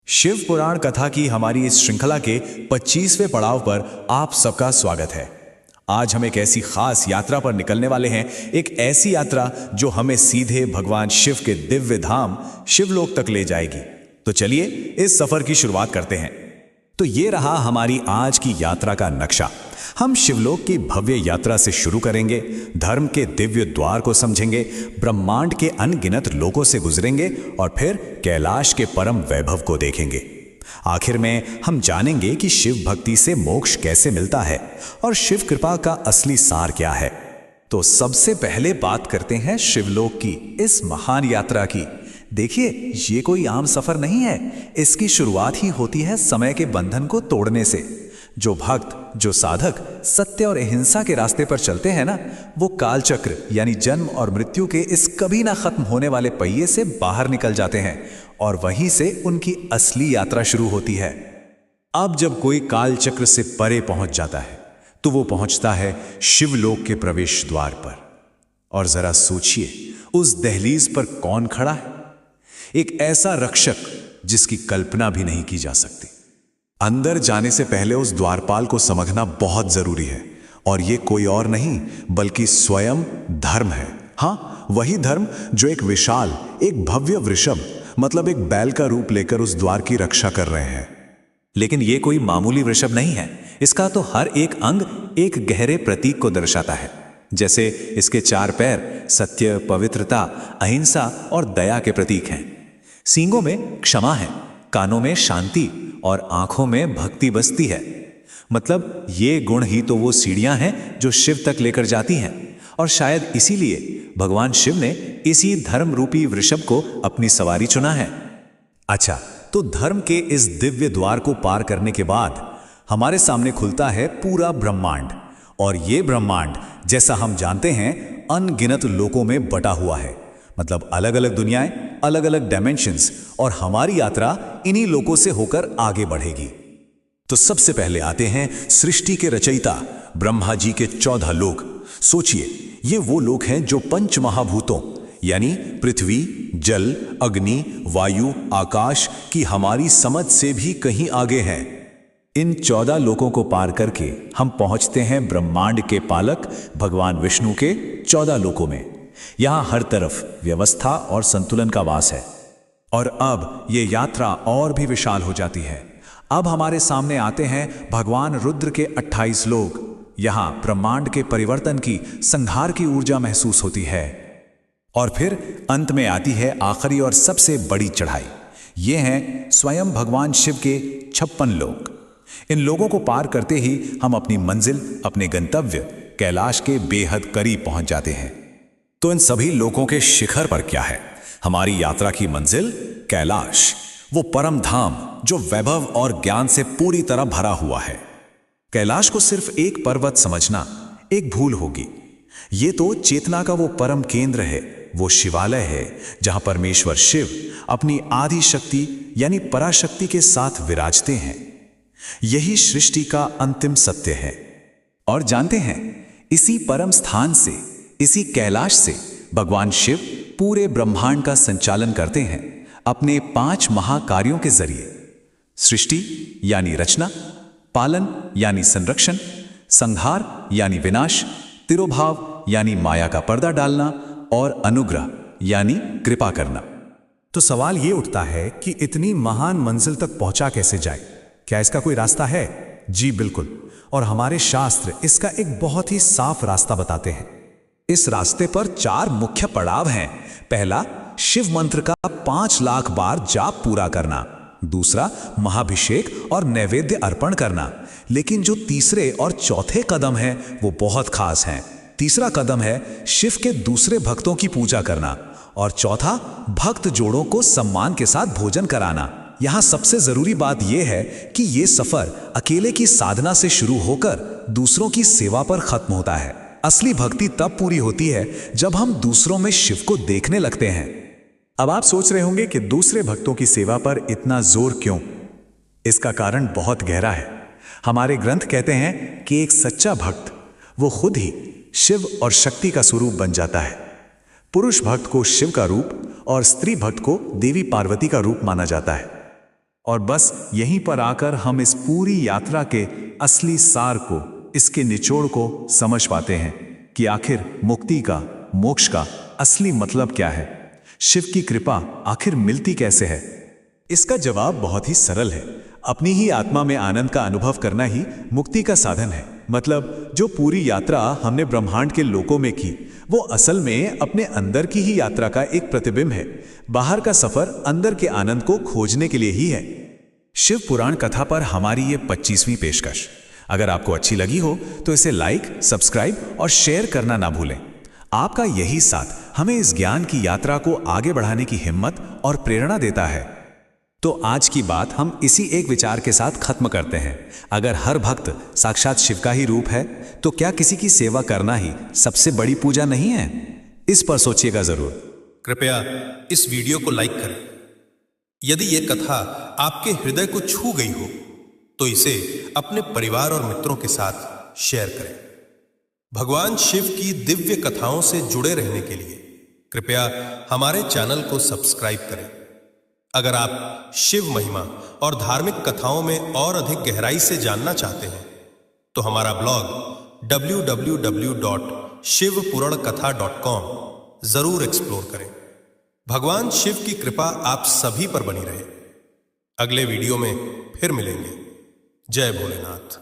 शिव पुराण कथा की हमारी इस श्रृंखला के 25वें पड़ाव पर आप सबका स्वागत है। आज हम एक ऐसी खास यात्रा पर निकलने वाले हैं, एक ऐसी यात्रा जो हमें सीधे भगवान शिव के दिव्य धाम शिवलोक तक ले जाएगी। तो चलिए इस सफर की शुरुआत करते हैं। तो ये रहा हमारी आज की यात्रा का नक्शा। हम शिवलोक की भव्य यात्रा से शुरू करेंगे, धर्म के दिव्य द्वार को समझेंगे, ब्रह्मांड के अनगिनत लोकों से गुजरेंगे और फिर कैलाश के परम वैभव को देखेंगे। आखिर में हम जानेंगे कि शिव भक्ति से मोक्ष कैसे मिलता है और शिव कृपा का असली सार क्या है। तो सबसे पहले बात करते हैं शिवलोक की इस महान यात्रा की। देखिए, ये कोई आम सफर नहीं है। इसकी शुरुआत ही होती है समय के बंधन को तोड़ने से। जो भक्त, जो साधक सत्य और अहिंसा के रास्ते पर चलते हैं ना, वो कालचक्र यानी जन्म और मृत्यु के इस कभी ना खत्म होने वाले पहिए से बाहर निकल जाते हैं और वहीं से उनकी असली यात्रा शुरू होती है। अब जब कोई कालचक्र से परे पहुंच जाता है तो वो पहुंचता है शिवलोक के प्रवेश द्वार पर। और जरा सोचिए, उस दहलीज पर कौन खड़ा है? एक ऐसा रक्षक जिसकी कल्पना भी नहीं की जा सकती। अंदर जाने से पहले उस द्वारपाल को समझना बहुत जरूरी है, और ये कोई और नहीं बल्कि स्वयं धर्म है। हाँ, वही धर्म जो एक विशाल, एक भव्य वृषभ मतलब एक बैल का रूप लेकर उस द्वार की रक्षा कर रहे हैं। लेकिन ये कोई मामूली वृषभ नहीं है। इसका तो हर एक अंग एक गहरे प्रतीक को दर्शाता है। जैसे इसके 4 पैर सत्य, पवित्रता, अहिंसा और दया के प्रतीक हैं। सींगों में क्षमा है, कानों में शांति और आंखों में भक्ति बसती है। मतलब ये गुण ही तो वो सीढ़ियां हैं जो शिव तक लेकर जाती हैं। और शायद इसीलिए भगवान शिव ने इसी धर्म रूपी वृषभ को अपनी सवारी चुना है। अच्छा, तो धर्म के इस दिव्य द्वार को पार करने के बाद हमारे सामने खुलता है पूरा ब्रह्मांड। और ये ब्रह्मांड, जैसा हम जानते हैं, अनगिनत लोकों में बटा हुआ है। मतलब अलग अलग दुनियाएं, अलग अलग डायमेंशंस, और हमारी यात्रा इन्हीं लोकों से होकर आगे बढ़ेगी। तो सबसे पहले आते हैं सृष्टि के रचयिता ब्रह्मा जी के 14 लोक। सोचिए, ये वो लोक हैं जो पंच महाभूतों यानी पृथ्वी, जल, अग्नि, वायु, आकाश की हमारी समझ से भी कहीं आगे हैं। इन 14 लोकों को पार करके हम पहुंचते हैं ब्रह्मांड के पालक भगवान विष्णु के 14 लोकों में। यहां हर तरफ व्यवस्था और संतुलन का वास है। और अब ये यात्रा और भी विशाल हो जाती है। अब हमारे सामने आते हैं भगवान रुद्र के 28 लोक। यहां ब्रह्मांड के परिवर्तन की, संहार की ऊर्जा महसूस होती है। और फिर अंत में आती है आखिरी और सबसे बड़ी चढ़ाई। ये हैं स्वयं भगवान शिव के 56 लोक। इन लोगों को पार करते ही हम अपनी मंजिल, अपने गंतव्य कैलाश के बेहद करीब पहुंच जाते हैं। तो इन सभी लोकों के शिखर पर क्या है? हमारी यात्रा की मंजिल कैलाश, वो परम धाम जो वैभव और ज्ञान से पूरी तरह भरा हुआ है। कैलाश को सिर्फ एक पर्वत समझना एक भूल होगी। ये तो चेतना का वो परम केंद्र है, वो शिवालय है जहां परमेश्वर शिव अपनी आदि शक्ति यानी पराशक्ति के साथ विराजते हैं। यही सृष्टि का अंतिम सत्य है। और जानते हैं, इसी परम स्थान से, इसी कैलाश से भगवान शिव पूरे ब्रह्मांड का संचालन करते हैं अपने 5 महाकार्यों के जरिए। सृष्टि यानी रचना, पालन यानी संरक्षण, संहार यानी विनाश, तिरोभाव यानी माया का पर्दा डालना, और अनुग्रह यानी कृपा करना। तो सवाल ये उठता है कि इतनी महान मंजिल तक पहुंचा कैसे जाए? क्या इसका कोई रास्ता है? जी बिल्कुल। और हमारे शास्त्र इसका एक बहुत ही साफ रास्ता बताते हैं। इस रास्ते पर 4 मुख्य पड़ाव हैं। पहला, शिव मंत्र का 5 लाख बार जाप पूरा करना। दूसरा, महाभिषेक और नैवेद्य अर्पण करना। लेकिन जो तीसरे और चौथे कदम हैं वो बहुत खास हैं। तीसरा कदम है शिव के दूसरे भक्तों की पूजा करना, और चौथा, भक्त जोड़ों को सम्मान के साथ भोजन कराना। यहां सबसे जरूरी बात यह है कि यह सफर अकेले की साधना से शुरू होकर दूसरों की सेवा पर खत्म होता है। असली भक्ति तब पूरी होती है जब हम दूसरों में शिव को देखने लगते हैं। अब आप सोच रहे होंगे कि दूसरे भक्तों की सेवा पर इतना जोर क्यों? इसका कारण बहुत गहरा है। हमारे ग्रंथ कहते हैं कि एक सच्चा भक्त वो खुद ही शिव और शक्ति का स्वरूप बन जाता है। पुरुष भक्त को शिव का रूप और स्त्री भक्त को देवी पार्वती का रूप माना जाता है। और बस यहीं पर आकर हम इस पूरी यात्रा के असली सार को, इसके निचोड़ को समझ पाते हैं कि आखिर मुक्ति का, मोक्ष का असली मतलब क्या है। शिव की कृपा आखिर मिलती कैसे है? इसका जवाब बहुत ही सरल है। अपनी ही आत्मा में आनंद का अनुभव करना ही मुक्ति का साधन है। मतलब जो पूरी यात्रा हमने ब्रह्मांड के लोकों में की, वो असल में अपने अंदर की ही यात्रा का एक प्रतिबिंब है। बाहर का सफर अंदर के आनंद को खोजने के लिए ही है। शिव पुराण कथा पर हमारी ये 25वीं पेशकश अगर आपको अच्छी लगी हो तो इसे लाइक, सब्सक्राइब और शेयर करना ना भूलें। आपका यही साथ हमें इस ज्ञान की यात्रा को आगे बढ़ाने की हिम्मत और प्रेरणा देता है। तो आज की बात हम इसी एक विचार के साथ खत्म करते हैं। अगर हर भक्त साक्षात शिव का ही रूप है, तो क्या किसी की सेवा करना ही सबसे बड़ी पूजा नहीं है? इस पर सोचिएगा जरूर। कृपया इस वीडियो को लाइक करें। यदि यह कथा आपके हृदय को छू गई हो तो इसे अपने परिवार और मित्रों के साथ शेयर करें। भगवान शिव की दिव्य कथाओं से जुड़े रहने के लिए कृपया हमारे चैनल को सब्सक्राइब करें। अगर आप शिव महिमा और धार्मिक कथाओं में और अधिक गहराई से जानना चाहते हैं तो हमारा ब्लॉग www.shivpurankatha.com जरूर एक्सप्लोर करें। भगवान शिव की कृपा आप सभी पर बनी रहे। अगले वीडियो में फिर मिलेंगे। जय भोलेनाथ।